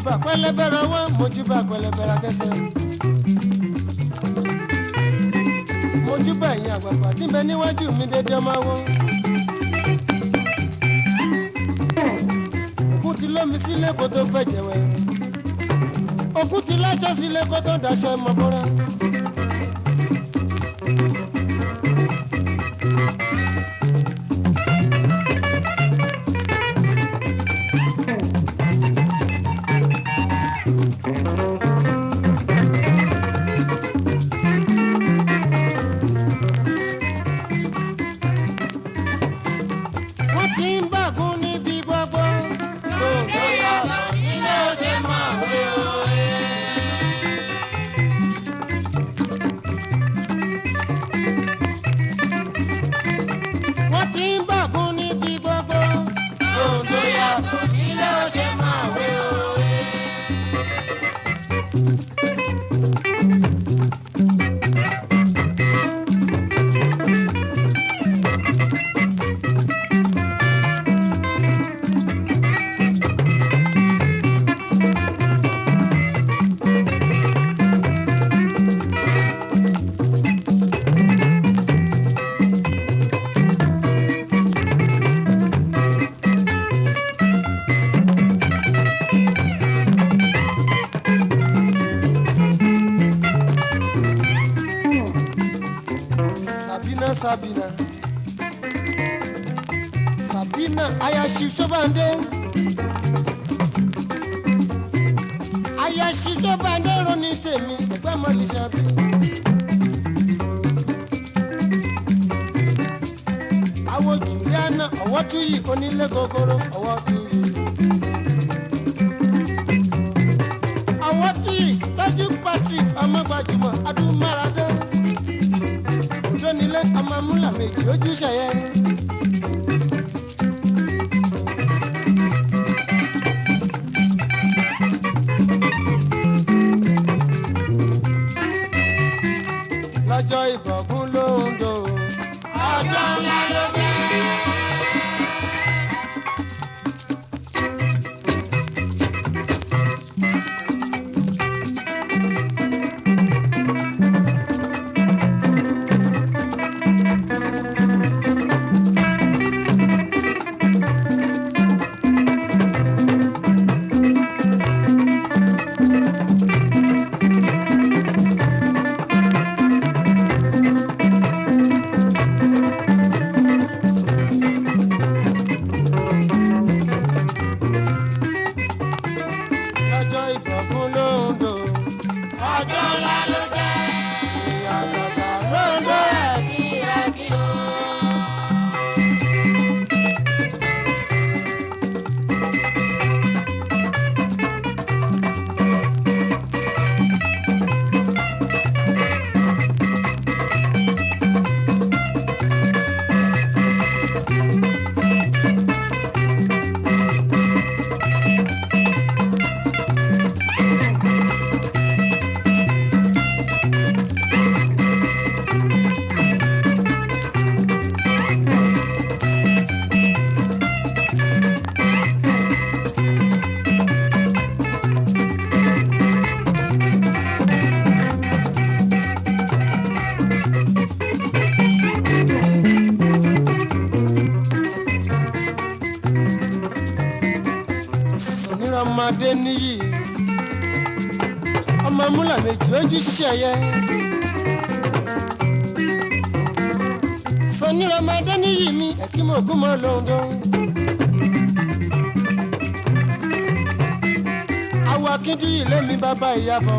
Mojúbà pẹlẹbẹrẹ ọwọ́, mojúbà pẹlẹbẹrẹ àtẹsẹ̀. Mojúbà ẹ̀yin àgbààgbà tí ń bẹ níwájú mi dédé ọmọ wọn. Òkun ti lómi sílé kó tó fẹ́ jẹ̀wẹ̀. Òkun ti láṣọ sílé kó tó daṣọ ẹmọ bọ́ra. Sabina ayashi sobande roni tèmi ẹgbẹ́ mọ́lì ṣàbí. Àwo Juliana ọwọ́ túyì onílé gogoro ọwọ́ túyì. Ọwọ́ túyì tọ́jú Patrick ọmọ gbajúmọ̀ adúmáradé. Òjò nílé ọmọ múlà méjì ojú ṣẹyẹ. Lọ́jọ́ ìbọ̀gún ló ń do. Ọjọ́ ńlá ló dé. ọmọdé níyì ọmọ múlà méjì ojú ṣẹyẹ sonira ọmọdé níyì mi ẹkímọ ògúnmọ lóńdó awọ akíndúyì lémi bàbá ìyàbọ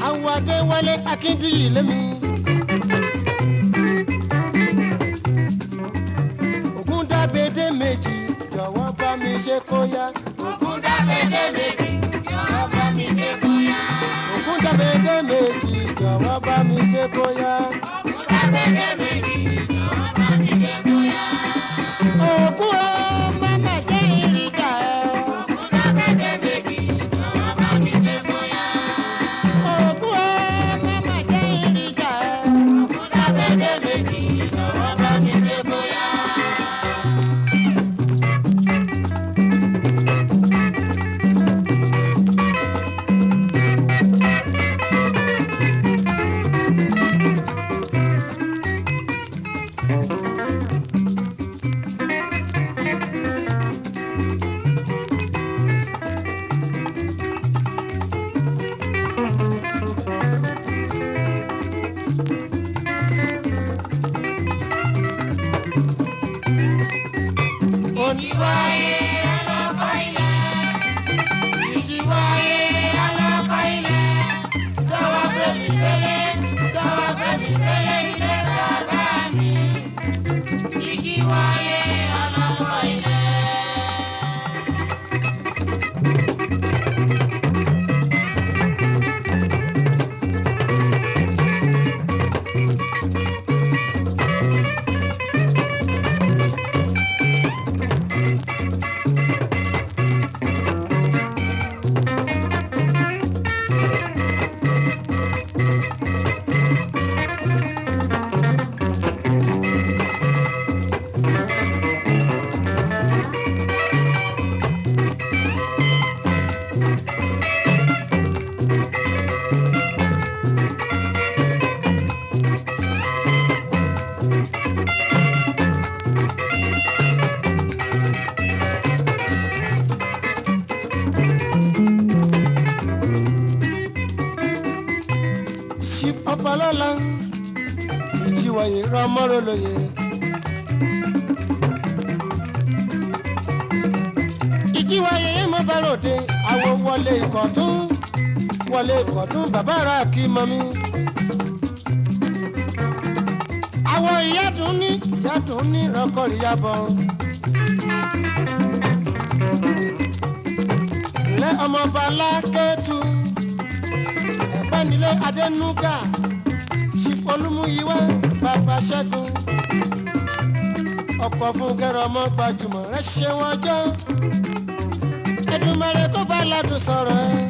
awọ adéwálé akíndúyì lémi. Ògúndábédé méjì jọ̀wọ́ bá mi ṣe kó yá. Ògúndábédé méjì jọ̀wọ́ bá mi ṣe kó yá. Ògúndábédé méjì jọ̀wọ́ bá mi ṣe kó yá. Ògúndábédé méjì jọ̀wọ́ bá mi ṣe kó yá. Ògún o mama jẹ́ ìrìjà ẹ̀. Ògúndábédé méjì jọ̀wọ́ bá mi ṣe kó yá. Ògún o mama jẹ́ ìrìjà ẹ̀. Ògúndábédé méjì jọ̀wọ́ bá mi ṣe kó yá. Diamond. Ìwáyé ọlọ́kọ̀ ilẹ̀. Ìjìwáyé ọlọ́kọ̀ ilẹ̀. Tọ́wọ́ bèbí délé, tọ́wọ́ bèbí délé ilé bàbá mi. Ìjìwáyé ọlọ́kọ̀ ilẹ̀. Ọpọlọlá ìjìwàyè rọmọrọ lóye. Ìjìwàyè yẹn mọ bá ròde àwọn wọlé ìkọ̀tún bàbá ara kì í mọ mi. Àwọn ìyádùn ní rọkọrì yabọ. Lẹ ọmọọba lákẹ́tù ẹ̀pẹ́ nílé Adénúgà. Olúmúyíwá bàbá Ṣẹ́gun ọkọ̀ fún gẹ́rọ ọmọ gbajúmọ̀ rẹ̀ ṣe wọ́n jọ́ Èdùmàrè kó bá ládùn sọ̀rọ̀ ẹ̀.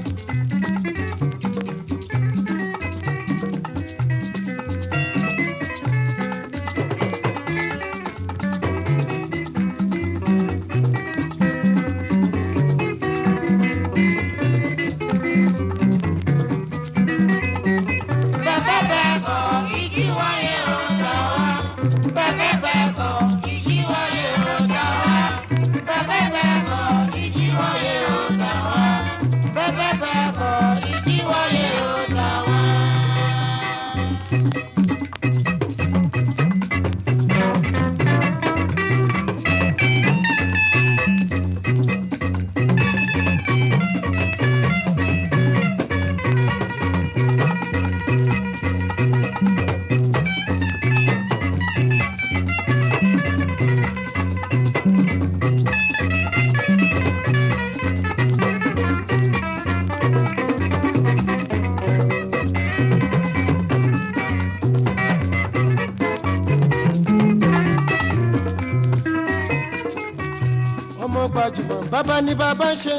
Gbajúmọ̀ bàbá ní bàbá ṣe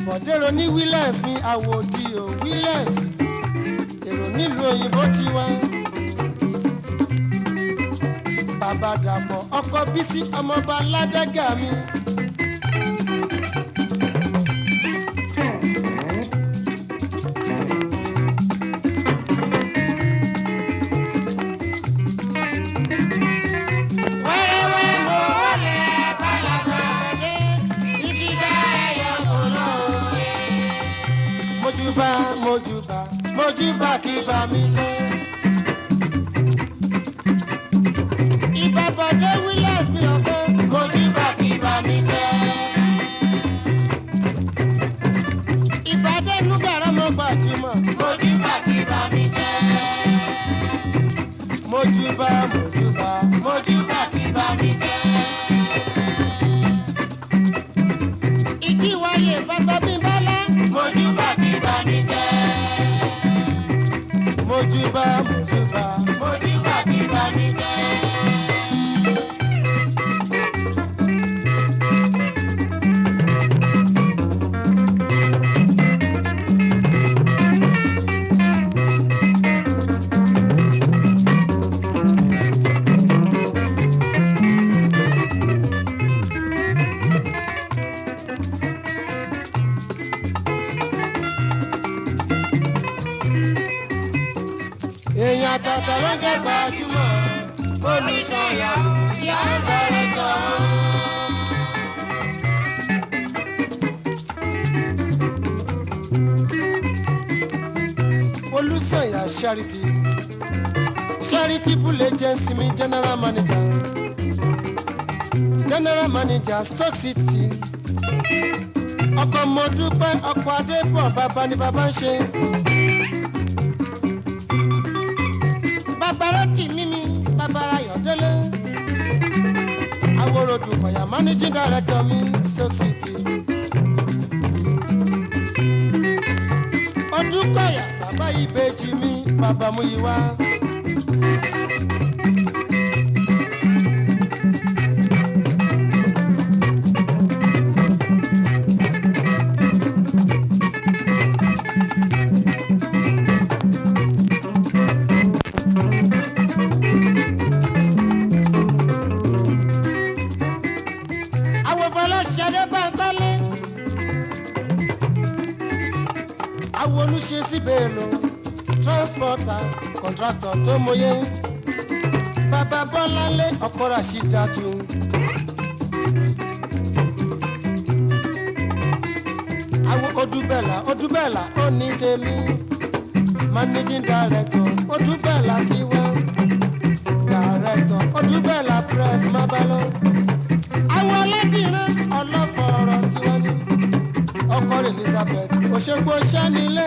bọ̀dẹ́rọ ní Williams mi àwòdì ò Williams èrò nílùú òyìnbó ti wá. Bàbá Dàpọ̀ ọkọ Bísí ọmọọba Ládẹ́gà mi. Mojúbà kí bá mi ṣe. Ìbàbọ̀dé Williams mi ọ̀pẹ. Mojúbà kí bá mi ṣe. Ìbàdé Núgàrá mo gbajúmọ̀. Mojúbà kí bá mi ṣe. Mojúbà kí bá mi ṣe. Ìjìwàyè bàbá mi bọ́lá. Mojúbà kí bá mi ṣe. Mojúbà kí bá mi jẹ́. Èèyàn tọ̀tọ̀ ló jẹ́ gbajúmọ̀, olùsọ̀yà ìyá bẹ̀rẹ̀ tọ̀. Olùsọ̀yà charitable agency mi general manager. general manager Stoke City ọkọ̀ mo dúpẹ́ ọkọ̀ adébọ̀ bàbá ni bàbá ń ṣe. bàbá rántí mímí bàbá Ayọ̀délé aworodu kọ̀yà managing director mi Stoke City. ọdún kọ̀yà bàbá ìbejì mi bàbá Múyìwá. Olùṣe síbèlò transporter contractor tó mọyé bàbá Bọ́láńlé ọkọ Rashidatu. àwọn Odúbẹ̀là ó ní tèmi managing director Odúbẹ̀là tiwa director Odúbẹ̀là press mábálọ́. àwọn ọlọ́dìrín ọlọ́fọ̀ọ́rọ̀ tiwa ní ọkọ Elizabeth Òṣogbo ṣánilé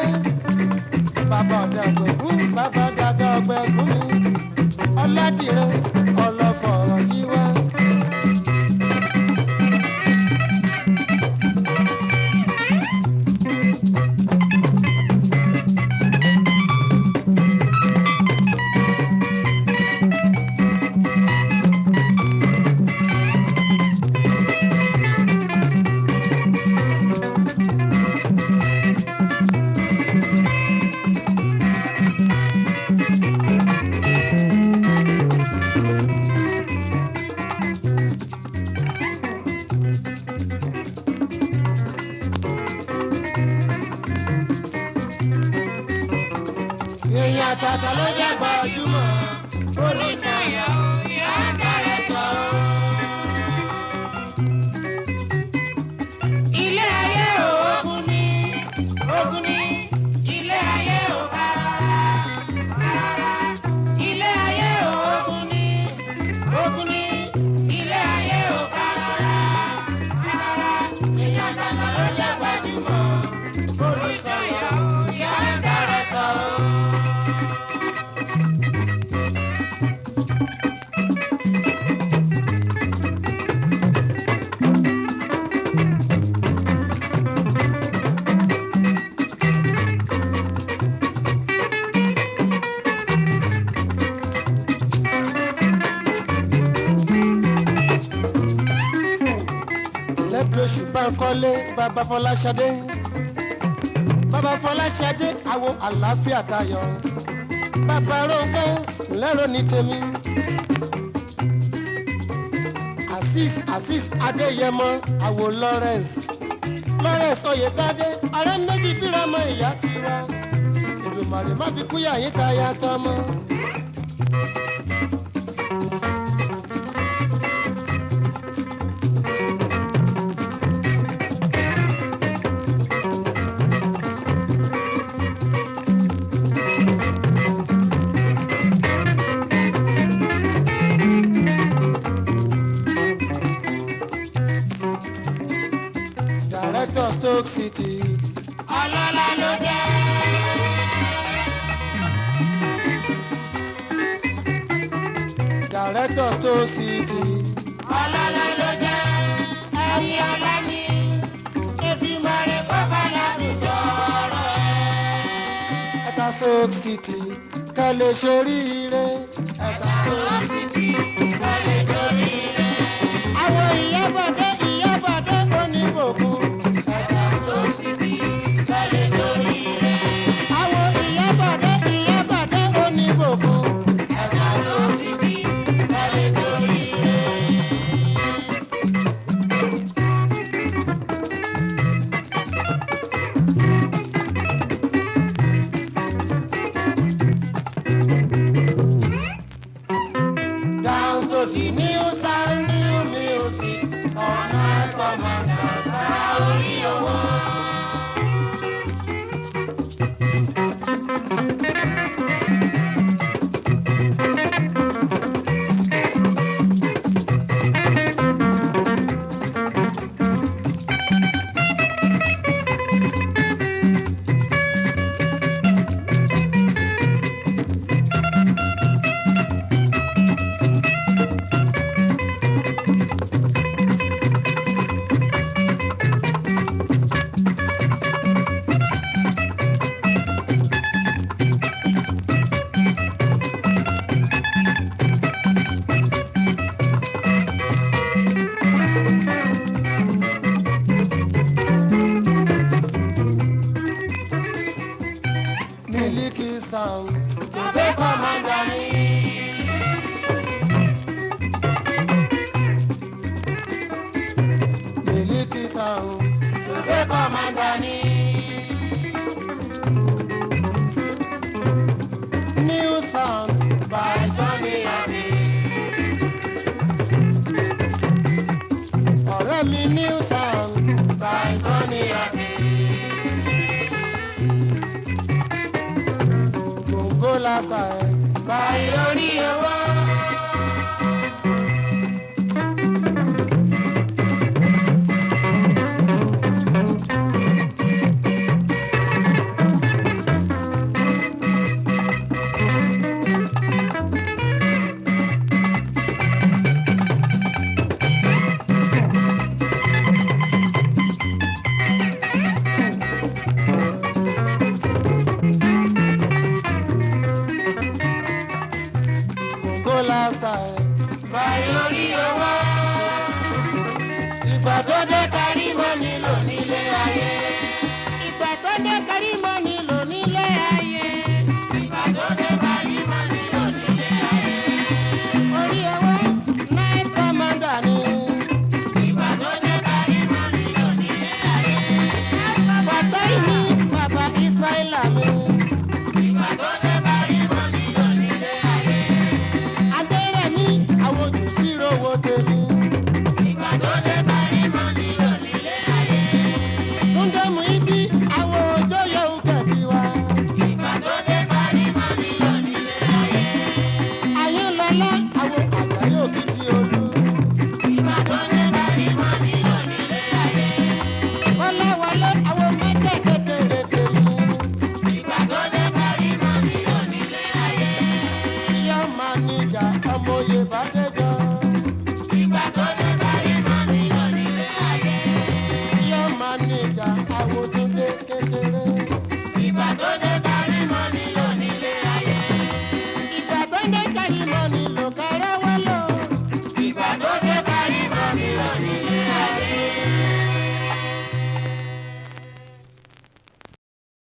bàbá ọ̀dàgbẹ̀gún bàbá dàda ọgbẹ̀gún mi ọládìrín ọlọ́fọ̀ọ́rọ̀ tiwa. Tata ló jẹ́ gbajúmọ̀ olùsọ̀yà ìyá dàrẹ́tọ̀. ilé ayé òògùn ni ilé ayé òkàrà ilé ayé òògùn ni ilé ayé òkàrà ìyá tata ló jẹ́ gbajúmọ̀ olùsọ̀yà ìyá dàrẹ́tọ̀. Bankole bàbá Fọláṣadé àwo àlàáfíà tayọ bàbá Rónkẹ́ lẹ́rọ ní tèmi Azeez Adéyẹmọ àwo Lawrence Oyètádé ọ̀rẹ́ méjì bíramọ ìyá tiwa Èdùmàrè má fi kúyà yín táyà tọmọ. Stoke City ọlọ́lá ló jẹ́. Director Stoke City ọlọ́lá ló jẹ́. ẹ̀yin ọlá ni Èdùmàrè kó bá lábùú sọ̀rọ̀ ẹ̀. ẹ̀ka Stoke City ká lè ṣoríire. ẹ̀ka Stoke City ká lè ṣoríire. àwọn Ìyábọ̀dé oníbòkú. gbangba ni. New sound By Sunny Adé. ọ̀rẹ́ mi new sound By Sunny Adé. gbòǹgbò lifestyle By Oriowo. gbòǹgbò lifestyle By Oriowo. ìgbà tó dé Kárí mọ́ nílò nílé ayé. ìgbà tó dé kárí mọ́ nílò nílé ayé Ìgbà tó dé kárí mọ́ nílò nílé ayé. orí ẹwọ́ night commander ni Ìgbà tó dé kárí mọ́ nílò nílé ayé. bàbá ìní bàbá ismaila mi Ìgbà tó dé kárí mọ́ nílò nílé ayé. adérẹ̀mí àwọn òjòsíròwò tèmi Ìgbà tó dé kárí mọ́ nílò nílé ayé. túndé mú ibi àwọn òjòyè òkè tiwa Ìgbà tó dé kárí mọ́ nílò nílé ayé. ayé lọlá àwọn àgbáyé òkìtì olú Ìgbà tó dé kárí mọ́ nílò nílé ayé. wọléwọlé àwọn mẹ́tẹ̀ kékeré tèmi Ìgbà tó dé kárí mọ́ nílò nílé ayé. ìyá máa níjà ọmọ oyè bàdéjọ Ìgbà tó dé kárí mọ́ nílò nílé ayé. ìyá máa níjà àwọn tó dé kékeré.